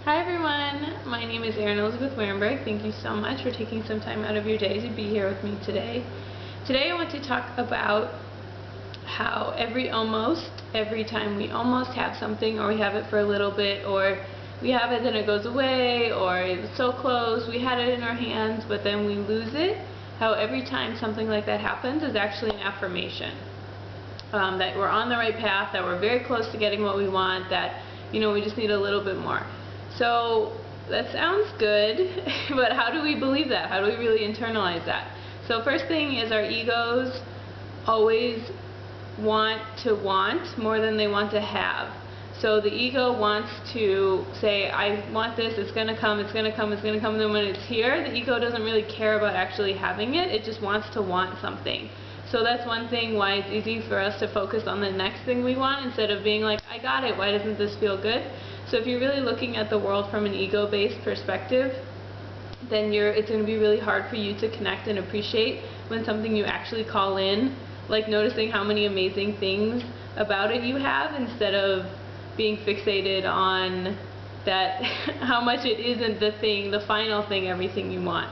Hi everyone, my name is Erin Elizabeth Warenberg. Thank you so much for taking some time out of your day to be here with me today. Today I want to talk about how every time we almost have something, or we have it for a little bit, or we have it then it goes away, or it's so close, we had it in our hands but then we lose it, how every time something like that happens is actually an affirmation. That we're on the right path, that we're very close to getting what we want, that we just need a little bit more. So that sounds good, but how do we believe that? How do we really internalize that? So first thing is, our egos always want to want more than they want to have. So the ego wants to say, I want this, it's going to come, it's going to come, it's going to come. Then when it's here, the ego doesn't really care about actually having it. It just wants to want something. So that's one thing why it's easy for us to focus on the next thing we want instead of being like, I got it, why doesn't this feel good? So if you're really looking at the world from an ego-based perspective, then it's going to be really hard for you to connect and appreciate when something you actually call in, like noticing how many amazing things about it you have, instead of being fixated on that how much it isn't the thing, the final thing, everything you want.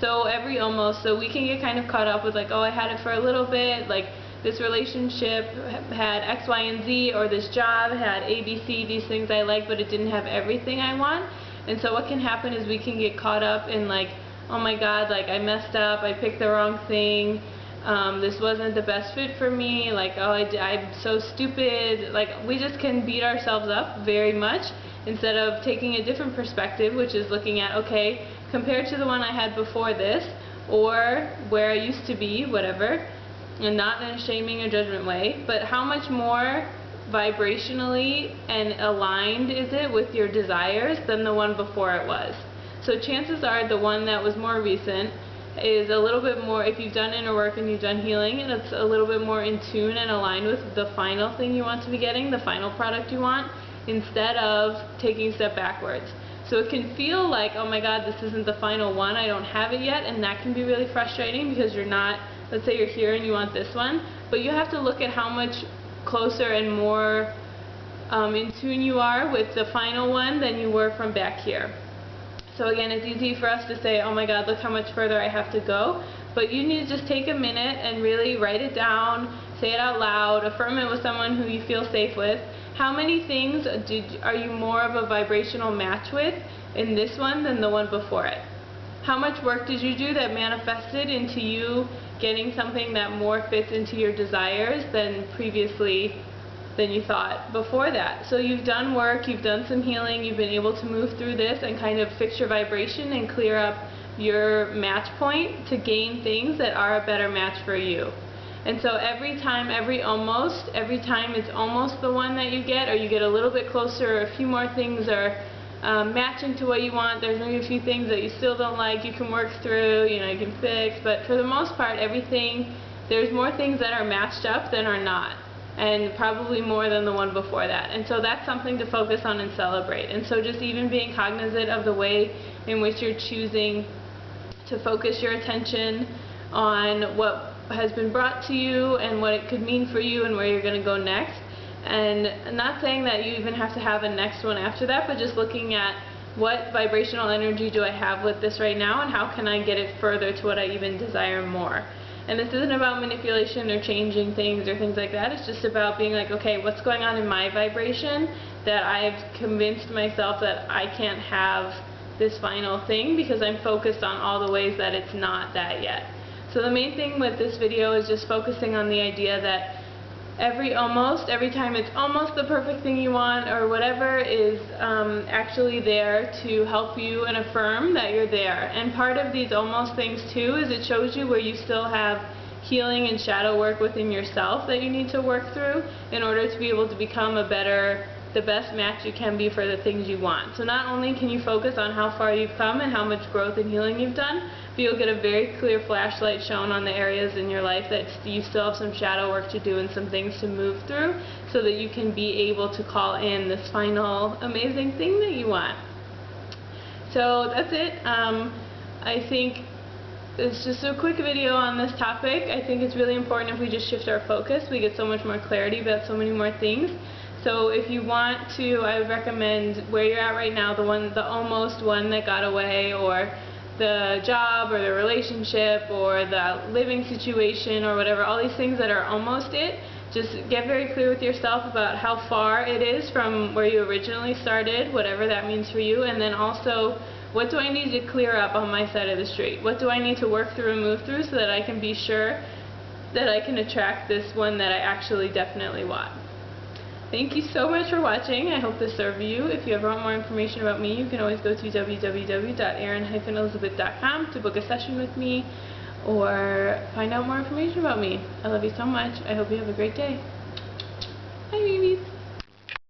So so we can get kind of caught up with like, oh, I had it for a little bit, like this relationship had X, Y, and Z, or this job had A, B, C, these things I like, but it didn't have everything I want. And so what can happen is we can get caught up in like, oh my God, like I messed up, I picked the wrong thing, this wasn't the best fit for me, like, oh, I'm so stupid. Like, we just can beat ourselves up very much instead of taking a different perspective, which is looking at, okay, compared to the one I had before this, or where I used to be, whatever, and not in a shaming or judgment way, but how much more vibrationally and aligned is it with your desires than the one before it was. So chances are the one that was more recent is a little bit more, if you've done inner work and you've done healing, and it's a little bit more in tune and aligned with the final thing you want to be getting, the final product you want, instead of taking a step backwards. So it can feel like, oh my God, this isn't the final one, I don't have it yet, and that can be really frustrating because you're not, let's say you're here and you want this one, but you have to look at how much closer and more in tune you are with the final one than you were from back here. So again, it's easy for us to say, oh my God, look how much further I have to go, but you need to just take a minute and really write it down, say it out loud, affirm it with someone who you feel safe with. How many things are you more of a vibrational match with in this one than the one before it? How much work did you do that manifested into you getting something that more fits into your desires than you thought before that? So you've done work, you've done some healing, you've been able to move through this and kind of fix your vibration and clear up your match point to gain things that are a better match for you. And so every time it's almost the one that you get, or you get a little bit closer, or a few more things are matching to what you want, there's maybe a few things that you still don't like, you can work through, you can fix, but for the most part, there's more things that are matched up than are not, and probably more than the one before that. And so that's something to focus on and celebrate. And so just even being cognizant of the way in which you're choosing to focus your attention on what has been brought to you and what it could mean for you and where you're going to go next. And not saying that you even have to have a next one after that, but just looking at what vibrational energy do I have with this right now, and how can I get it further to what I even desire more. And this isn't about manipulation or changing things or things like that. It's just about being like, okay, what's going on in my vibration that I've convinced myself that I can't have this final thing because I'm focused on all the ways that it's not that yet. So the main thing with this video is just focusing on the idea that every time it's almost the perfect thing you want, or whatever is actually there to help you and affirm that you're there. And part of these almost things too is it shows you where you still have healing and shadow work within yourself that you need to work through in order to be able to become the best match you can be for the things you want. So not only can you focus on how far you've come and how much growth and healing you've done, but you'll get a very clear flashlight shown on the areas in your life that you still have some shadow work to do and some things to move through, so that you can be able to call in this final amazing thing that you want. So that's it. I think it's just a quick video on this topic. I think it's really important if we just shift our focus, we get so much more clarity about so many more things. So if you want to, I would recommend where you're at right now, the almost one that got away, or the job, or the relationship, or the living situation, or whatever, all these things that are almost it. Just get very clear with yourself about how far it is from where you originally started, whatever that means for you, and then also, what do I need to clear up on my side of the street? What do I need to work through and move through so that I can be sure that I can attract this one that I actually definitely want? Thank you so much for watching. I hope this served you. If you ever want more information about me, you can always go to www.erin-elizabeth.com to book a session with me or find out more information about me. I love you so much. I hope you have a great day.